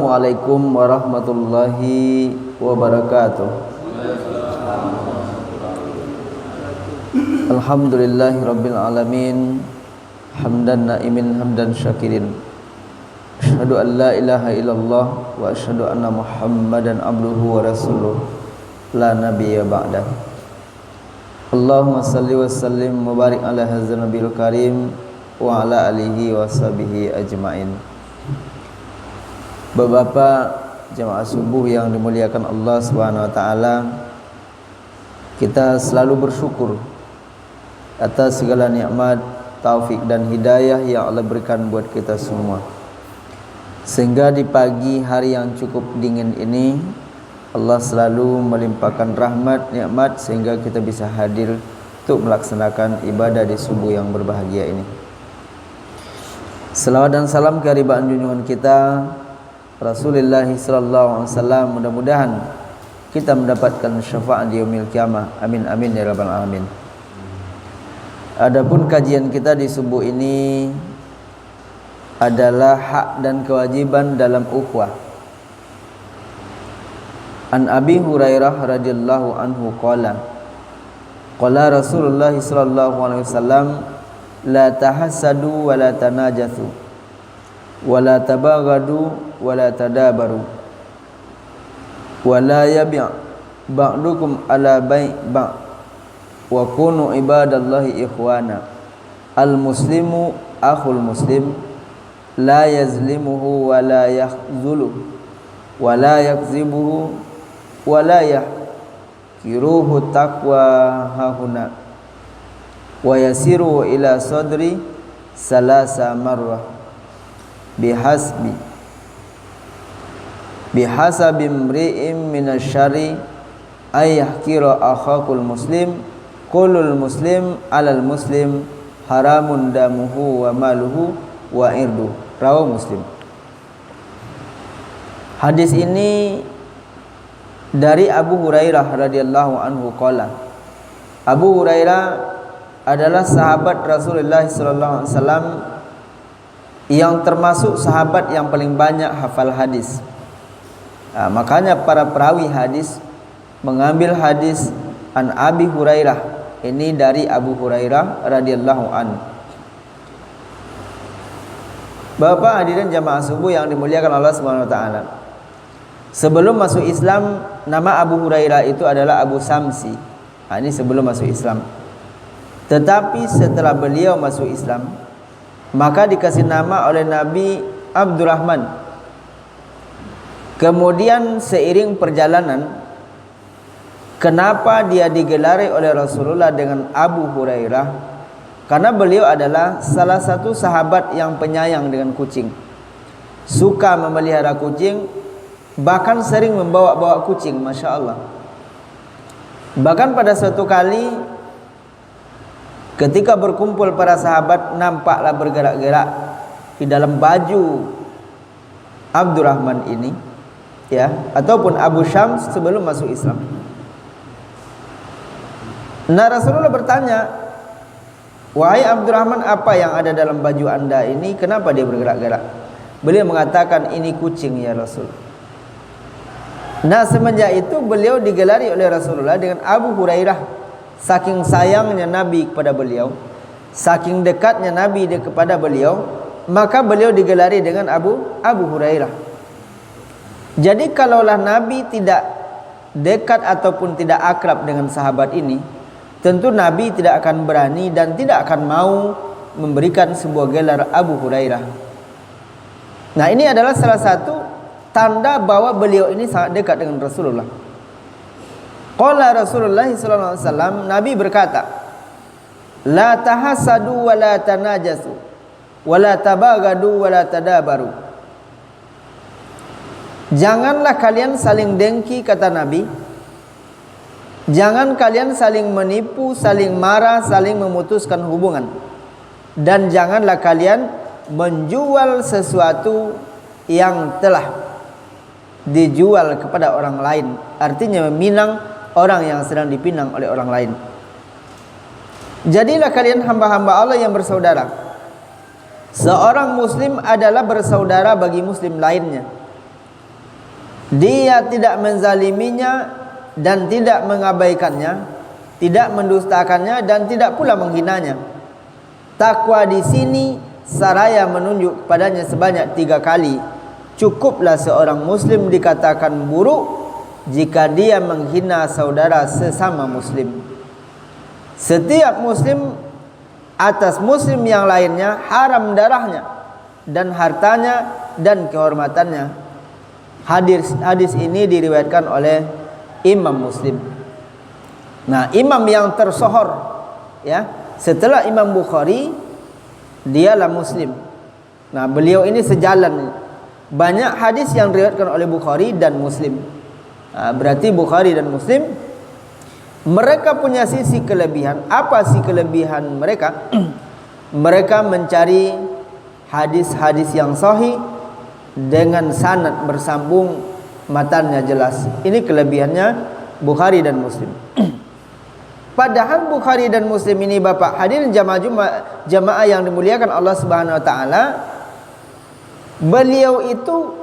Assalamualaikum warahmatullahi wabarakatuh. Alhamdulillahi rabbil alamin. Hamdan na'imin hamdan syakirin. Asyhadu an la ilaha illallah wa asyhadu anna Muhammadan abduhu wa rasuluh la nabiyya ba'dah. Allahumma salli wa sallim wa barik ala hadzal nabiyil karim wa ala alihi wa sahbihi ajmain. Bapak-bapak jemaah subuh yang dimuliakan Allah Subhanahu wa taala, kita selalu bersyukur atas segala nikmat, taufik dan hidayah yang Allah berikan buat kita semua. Sehingga di pagi hari yang cukup dingin ini Allah selalu melimpahkan rahmat, nikmat sehingga kita bisa hadir untuk melaksanakan ibadah di subuh yang berbahagia ini. Selawat dan salam keharibaan junjungan kita Rasulullah sallallahu alaihi wasallam, mudah-mudahan kita mendapatkan syafaat di yaumil qiyamah. Amin amin ya rabbal alamin. Adapun kajian kita di subuh ini adalah hak dan kewajiban dalam ukhuwah. An Abi Hurairah radhiyallahu anhu qala Rasulullah sallallahu alaihi wasallam, la tahassadu wa la tanajathu wa la tabaghadu wa la tadabaru wa la yabi' ba'dukum ala bai' ba' wa kunu ibadallahi ikhwana. Al muslimu akhul muslim, la yazlimuhu wa la yakhzuluhu wa la yakzibuhu wa la yahkiruhu taqwa hahuna wa yasiru ila sadri salasa marrah bihasabi imri'in minasyari ay yahkira akhakul muslim kulul muslim alal muslim haramun damuhu wa maluhu wa irdu. Rawahu Muslim. Hadis ini dari Abu Hurairah radhiyallahu anhu qala. Abu Hurairah adalah sahabat Rasulullah sallallahu alaihi wasallam yang termasuk sahabat yang paling banyak hafal hadis. Makanya para perawi hadis mengambil hadis an Abi Hurairah, ini dari Abu Hurairah radhiyallahu anhu. Bapak hadirin jamaah subuh yang dimuliakan Allah Subhanahu wa taala. Sebelum masuk Islam, nama Abu Hurairah itu adalah Abu Samsi. Ini sebelum masuk Islam. Tetapi setelah beliau masuk Islam, maka dikasih nama oleh Nabi Abdurrahman. Kemudian seiring perjalanan, kenapa dia digelari oleh Rasulullah dengan Abu Hurairah? Karena beliau adalah salah satu sahabat yang penyayang dengan kucing, suka memelihara kucing, bahkan sering membawa-bawa kucing, Masya Allah. Bahkan pada suatu kali ketika berkumpul para sahabat, nampaklah bergerak-gerak di dalam baju Abdurrahman ini, ya, ataupun Abu Syams sebelum masuk Islam. Nah, Rasulullah bertanya, wahai Abdurrahman, apa yang ada dalam baju anda ini? Kenapa dia bergerak-gerak? Beliau mengatakan, ini kucing ya Rasul. Nah, semenjak itu beliau digelari oleh Rasulullah dengan Abu Hurairah. Saking sayangnya Nabi kepada beliau, saking dekatnya Nabi kepada beliau, maka beliau digelari dengan Abu Hurairah. Jadi kalaulah Nabi tidak dekat ataupun tidak akrab dengan sahabat ini, tentu Nabi tidak akan berani dan tidak akan mau memberikan sebuah gelar Abu Hurairah. Nah, ini adalah salah satu tanda bahwa beliau ini sangat dekat dengan Rasulullah. Qala Rasulullah sallallahu alaihi wasallam, Nabi berkata, la tahassadu wa la tanajasu wa la tabaghadu wa la tadabaru. Janganlah kalian saling dengki, kata Nabi. Jangan kalian saling menipu, saling marah, saling memutuskan hubungan. Dan janganlah kalian menjual sesuatu yang telah dijual kepada orang lain. Artinya meminang orang yang sedang dipinang oleh orang lain. Jadilah kalian hamba-hamba Allah yang bersaudara. Seorang muslim adalah bersaudara bagi muslim lainnya. Dia tidak menzaliminya dan tidak mengabaikannya, tidak mendustakannya dan tidak pula menghinanya. Takwa di sini saraya menunjuk padanya sebanyak 3 kali. Cukuplah seorang muslim dikatakan buruk jika dia menghina saudara sesama muslim. Setiap muslim atas muslim yang lainnya haram darahnya dan hartanya dan kehormatannya. Hadis ini diriwayatkan oleh Imam Muslim. Nah, imam yang tersohor ya setelah Imam Bukhari dialah Muslim. Nah, beliau ini sejalan, banyak hadis yang diriwayatkan oleh Bukhari dan Muslim. Berarti Bukhari dan Muslim mereka punya sisi kelebihan. Apa sih kelebihan mereka? Mereka mencari hadis-hadis yang sahih dengan sanad bersambung, matanya jelas. Ini kelebihannya Bukhari dan Muslim. Padahal Bukhari dan Muslim ini Bapak hadirin jamaah yang dimuliakan Allah Subhanahu wa taala, beliau itu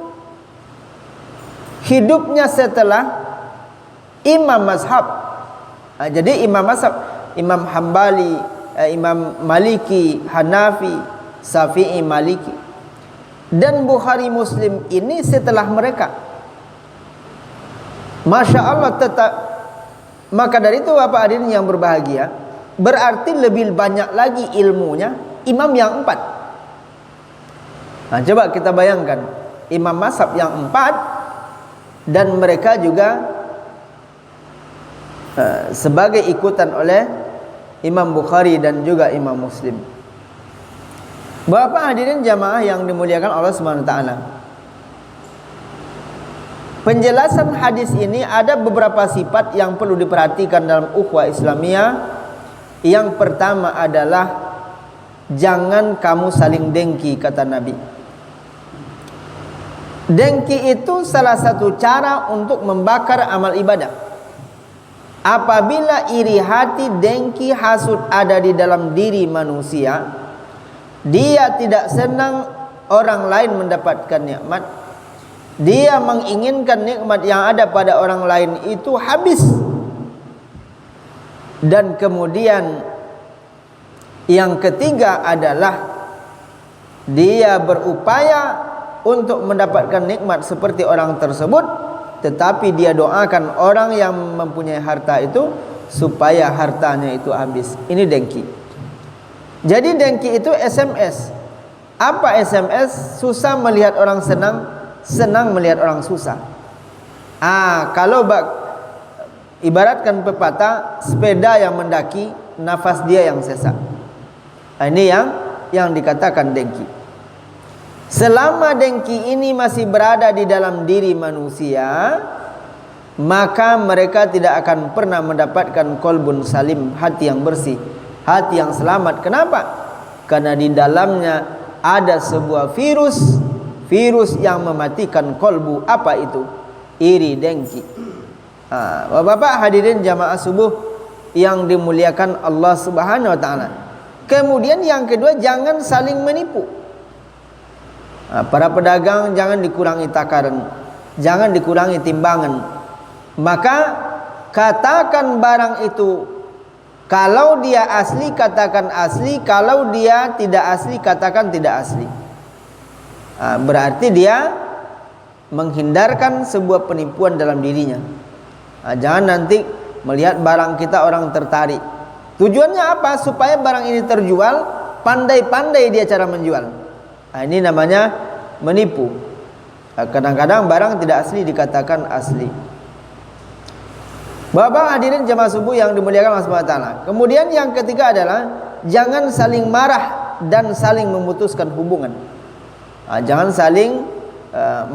hidupnya setelah imam mazhab. Jadi imam mazhab, Imam Hambali, Imam Maliki, Hanafi, Syafi'i, Maliki. Dan Bukhari Muslim ini setelah mereka. Masya Allah, tetap. Maka dari itu Bapak hadirin yang berbahagia, berarti lebih banyak lagi ilmunya imam yang 4. Nah, coba kita bayangkan imam mazhab yang 4 dan mereka juga sebagai ikutan oleh Imam Bukhari dan juga Imam Muslim. Bapak hadirin jamaah yang dimuliakan Allah Subhanahu wa taala. Penjelasan hadis ini ada beberapa sifat yang perlu diperhatikan dalam ukhuwah Islamiyah. Yang pertama adalah jangan kamu saling dengki, kata Nabi. Dengki itu salah satu cara untuk membakar amal ibadah. Apabila iri hati, dengki, hasud ada di dalam diri manusia, dia tidak senang orang lain mendapatkan nikmat. Dia menginginkan nikmat yang ada pada orang lain itu habis. Dan kemudian yang ketiga adalah dia berupaya untuk mendapatkan nikmat seperti orang tersebut, tetapi dia doakan orang yang mempunyai harta itu supaya hartanya itu habis. Ini dengki. Jadi dengki itu SMS. Apa SMS? Susah melihat orang senang, senang melihat orang susah. Kalau ibaratkan pepatah, sepeda yang mendaki, nafas dia yang sesak. Ini yang dikatakan dengki. Selama dengki ini masih berada di dalam diri manusia, maka mereka tidak akan pernah mendapatkan qalbun salim, hati yang bersih, hati yang selamat. Kenapa? Karena di dalamnya ada sebuah virus yang mematikan qalbu. Apa itu? Iri, dengki. Bapak hadirin jamaah subuh yang dimuliakan Allah Subhanahu wa taala. Kemudian yang kedua, jangan saling menipu. Para pedagang jangan dikurangi takaran, jangan dikurangi timbangan. Maka katakan barang itu, kalau dia asli katakan asli, kalau dia tidak asli katakan tidak asli. Berarti dia menghindarkan sebuah penipuan dalam dirinya. Jangan nanti melihat barang kita orang tertarik. Tujuannya apa? Supaya barang ini terjual, pandai-pandai dia cara menjual. Ini namanya menipu. Kadang-kadang barang tidak asli dikatakan asli. Bapak hadirin jamaah subuh yang dimuliakan Allah Subhanahu wa taala. Kemudian yang ketiga adalah jangan saling marah dan saling memutuskan hubungan. Jangan saling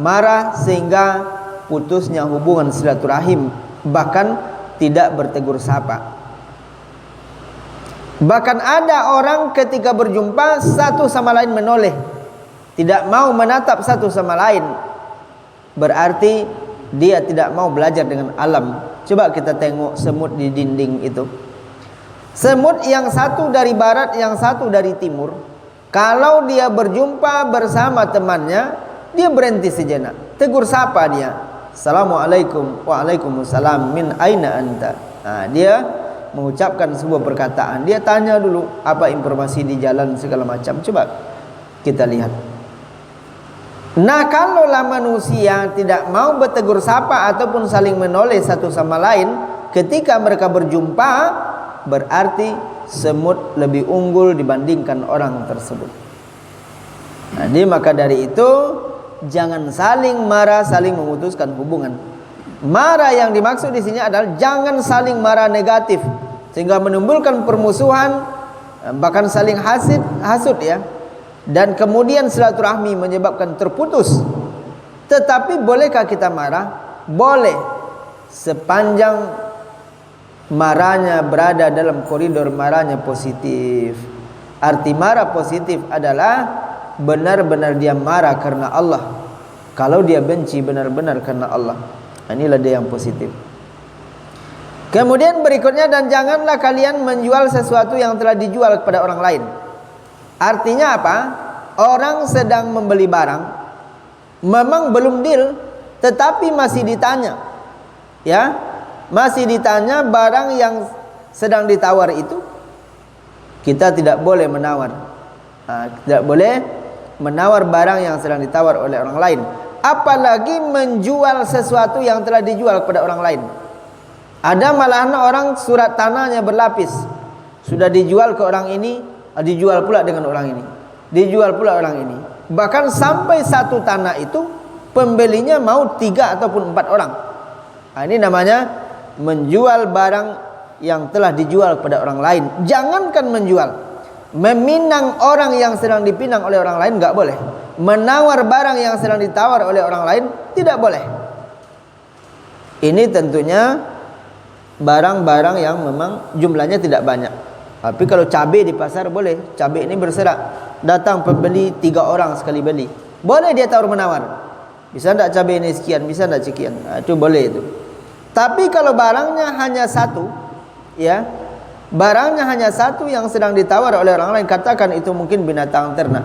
marah sehingga putusnya hubungan silaturahim, bahkan tidak bertegur sapa. Bahkan ada orang ketika berjumpa satu sama lain menoleh, tidak mau menatap satu sama lain, berarti dia tidak mau belajar dengan alam. Coba kita tengok semut di dinding itu. Semut yang satu dari barat, yang satu dari timur. Kalau dia berjumpa bersama temannya, dia berhenti sejenak, tegur sapa dia. Assalamualaikum. Waalaikumsalam. Min aina anta? Dia mengucapkan sebuah perkataan. Dia tanya dulu apa informasi di jalan segala macam. Coba kita lihat. Nah, kalaulah manusia tidak mau bertegur sapa ataupun saling menoleh satu sama lain ketika mereka berjumpa, berarti semut lebih unggul dibandingkan orang tersebut. Jadi maka dari itu jangan saling marah, saling memutuskan hubungan. Marah yang dimaksud di sini adalah jangan saling marah negatif sehingga menimbulkan permusuhan, bahkan saling hasud ya. Dan kemudian silaturahmi menyebabkan terputus. Tetapi bolehkah kita marah? Boleh, sepanjang marahnya berada dalam koridor marahnya positif. Arti marah positif adalah benar-benar dia marah karena Allah. Kalau dia benci benar-benar karena Allah. Inilah dia yang positif. Kemudian berikutnya, dan janganlah kalian menjual sesuatu yang telah dijual kepada orang lain. Artinya apa? Orang sedang membeli barang, memang belum deal, tetapi masih ditanya, ya, masih ditanya barang yang sedang ditawar itu. Kita tidak boleh menawar, tidak boleh menawar barang yang sedang ditawar oleh orang lain. Apalagi menjual sesuatu yang telah dijual kepada orang lain. Ada malahan orang surat tanahnya berlapis, sudah dijual ke orang ini, dijual pula dengan orang ini, dijual pula orang ini. Bahkan sampai satu tanah itu pembelinya mau 3 ataupun 4 orang. Ini namanya menjual barang yang telah dijual kepada orang lain. Jangankan menjual, meminang orang yang sedang dipinang oleh orang lain enggak boleh. Menawar barang yang sedang ditawar oleh orang lain tidak boleh. Ini tentunya barang-barang yang memang jumlahnya tidak banyak. Tapi kalau cabai di pasar boleh. Cabai ini berserak, datang pembeli 3 orang sekali beli, boleh dia tawar menawar. Bisa tidak cabai ini sekian, bisa tidak sekian, itu boleh itu. Tapi kalau barangnya hanya satu, ya, barangnya hanya satu yang sedang ditawar oleh orang lain, katakan itu mungkin binatang ternak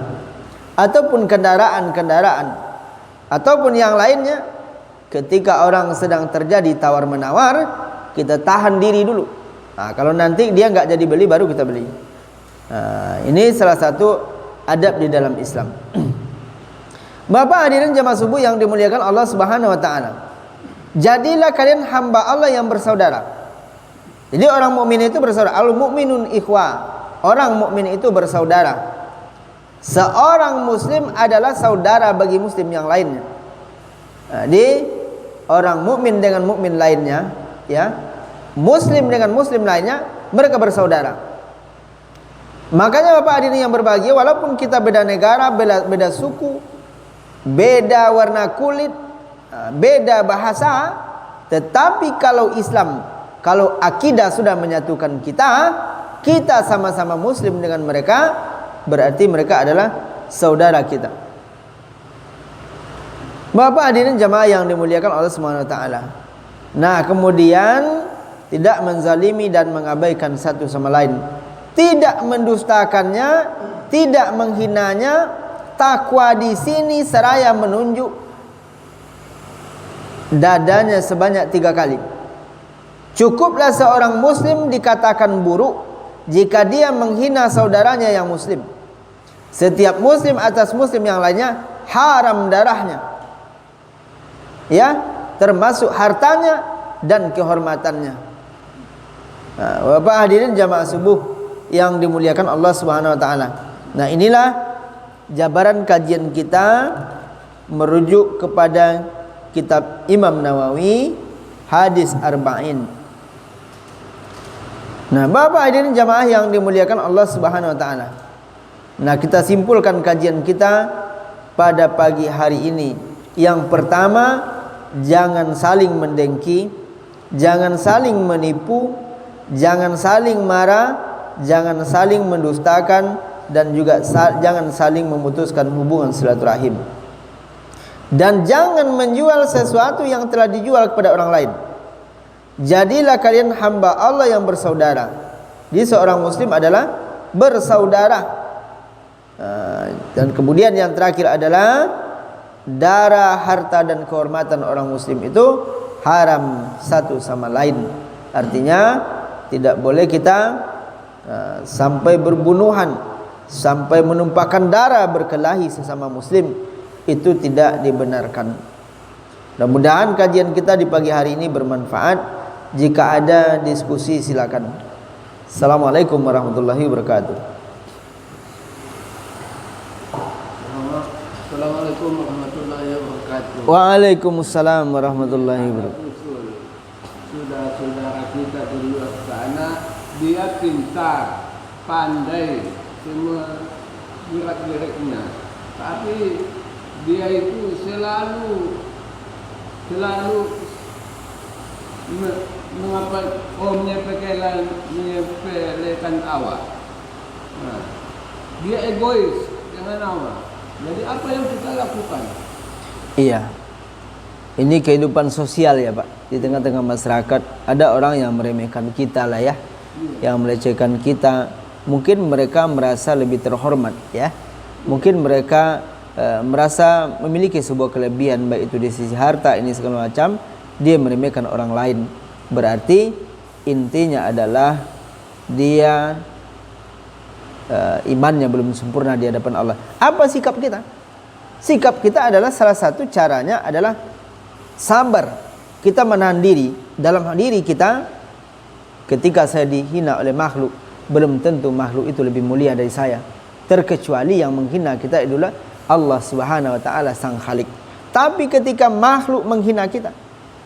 ataupun kendaraan-kendaraan ataupun yang lainnya, ketika orang sedang terjadi tawar menawar, kita tahan diri dulu. Kalau nanti dia nggak jadi beli, baru kita beli. Ini salah satu adab di dalam Islam. Bapak hadirin jamaah subuh yang dimuliakan Allah Subhanahu wa taala. Jadilah kalian hamba Allah yang bersaudara. Jadi orang mukmin itu bersaudara. Al-mu'minun ikhwa. Orang mukmin itu bersaudara. Seorang muslim adalah saudara bagi muslim yang lainnya. Jadi orang mukmin dengan mukmin lainnya, ya, muslim dengan muslim lainnya, mereka bersaudara. Makanya Bapak hadirin yang berbahagia, walaupun kita beda negara, beda suku, beda warna kulit, beda bahasa, tetapi kalau Islam, kalau akidah sudah menyatukan kita, kita sama-sama muslim dengan mereka, berarti mereka adalah saudara kita. Bapak hadirin jamaah yang dimuliakan Allah Subhanahu wa taala. Nah, kemudian tidak menzalimi dan mengabaikan satu sama lain, tidak mendustakannya, tidak menghinanya. Takwa di sini seraya menunjuk dadanya sebanyak 3 kali. Cukuplah seorang muslim dikatakan buruk jika dia menghina saudaranya yang muslim. Setiap muslim atas muslim yang lainnya haram darahnya, ya, termasuk hartanya dan kehormatannya. Bapak hadirin jamaah subuh yang dimuliakan Allah Subhanahu wa taala. Nah, inilah jabaran kajian kita merujuk kepada kitab Imam Nawawi, hadis Arba'in. Nah, Bapak hadirin jamaah yang dimuliakan Allah Subhanahu wa taala. Nah, kita simpulkan kajian kita pada pagi hari ini. Yang pertama, jangan saling mendengki, jangan saling menipu, jangan saling marah, jangan saling mendustakan, dan juga jangan saling memutuskan hubungan silaturahim. Dan jangan menjual sesuatu yang telah dijual kepada orang lain. Jadilah kalian hamba Allah yang bersaudara. Jadi seorang muslim adalah bersaudara. Dan kemudian yang terakhir adalah darah, harta dan kehormatan orang muslim itu haram satu sama lain. Artinya tidak boleh kita sampai berbunuhan, sampai menumpahkan darah berkelahi sesama muslim. Itu tidak dibenarkan. Mudah-mudahan kajian kita di pagi hari ini bermanfaat. Jika ada diskusi silakan. Assalamualaikum warahmatullahi wabarakatuh. Assalamualaikum warahmatullahi wabarakatuh. Waalaikumsalam warahmatullahi wabarakatuh. Sudah saudara kita di luar sana, dia pintar, pandai semua gerak-geriknya, tapi dia itu selalu mengapa menyepelekan awak. Nah, dia egois dengan awak. Jadi apa yang kita lakukan? Iya. Ini kehidupan sosial ya Pak. Di tengah-tengah masyarakat ada orang yang meremehkan kita lah ya. Yang melecehkan kita. Mungkin mereka merasa lebih terhormat ya. Mungkin mereka merasa memiliki sebuah kelebihan, baik itu di sisi harta ini segala macam. Dia meremehkan orang lain. Berarti intinya adalah dia imannya belum sempurna di hadapan Allah. Apa sikap kita? Sikap kita adalah salah satu caranya adalah sabar. Kita menahan diri. Dalam diri kita, ketika saya dihina oleh makhluk, belum tentu makhluk itu lebih mulia dari saya. Terkecuali yang menghina kita adalah Allah Subhanahu wa taala Sang Khalik. Tapi ketika makhluk menghina kita,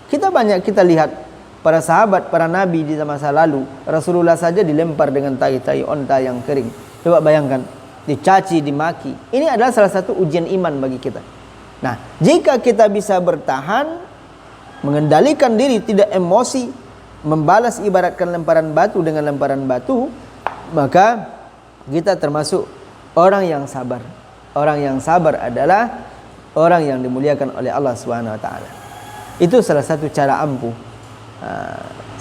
kita banyak kita lihat para sahabat, para nabi di masa lalu, Rasulullah saja dilempar dengan tai-tai onta yang kering. Coba bayangkan, dicaci, dimaki. Ini adalah salah satu ujian iman bagi kita. Nah, jika kita bisa bertahan, mengendalikan diri, tidak emosi, membalas ibaratkan lemparan batu dengan lemparan batu, maka kita termasuk orang yang sabar. Orang yang sabar adalah orang yang dimuliakan oleh Allah Subhanahu wa taala. Itu salah satu cara ampuh.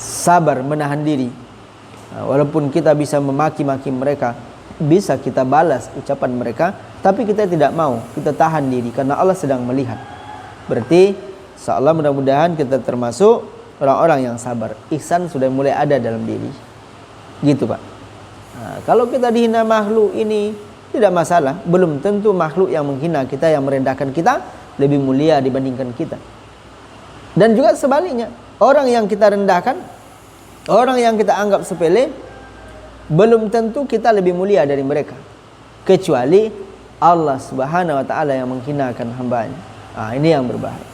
Sabar, menahan diri. Walaupun kita bisa memaki-maki mereka, bisa kita balas ucapan mereka, tapi kita tidak mau, kita tahan diri karena Allah sedang melihat. Berarti insyaallah mudah-mudahan kita termasuk orang-orang yang sabar. Ihsan sudah mulai ada dalam diri. Gitu Pak. Kalau kita dihina makhluk ini tidak masalah, belum tentu makhluk yang menghina kita, yang merendahkan kita lebih mulia dibandingkan kita. Dan juga sebaliknya, orang yang kita rendahkan, orang yang kita anggap sepele, belum tentu kita lebih mulia dari mereka, kecuali Allah Subhanahu wa taala yang menghinakan hamba-Nya. Ini yang berbahaya.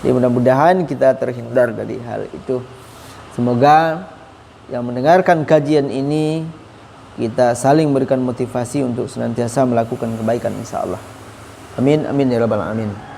Jadi mudah-mudahan kita terhindar dari hal itu. Semoga yang mendengarkan kajian ini kita saling berikan motivasi untuk senantiasa melakukan kebaikan insyaallah. Amin amin ya rabbal alamin.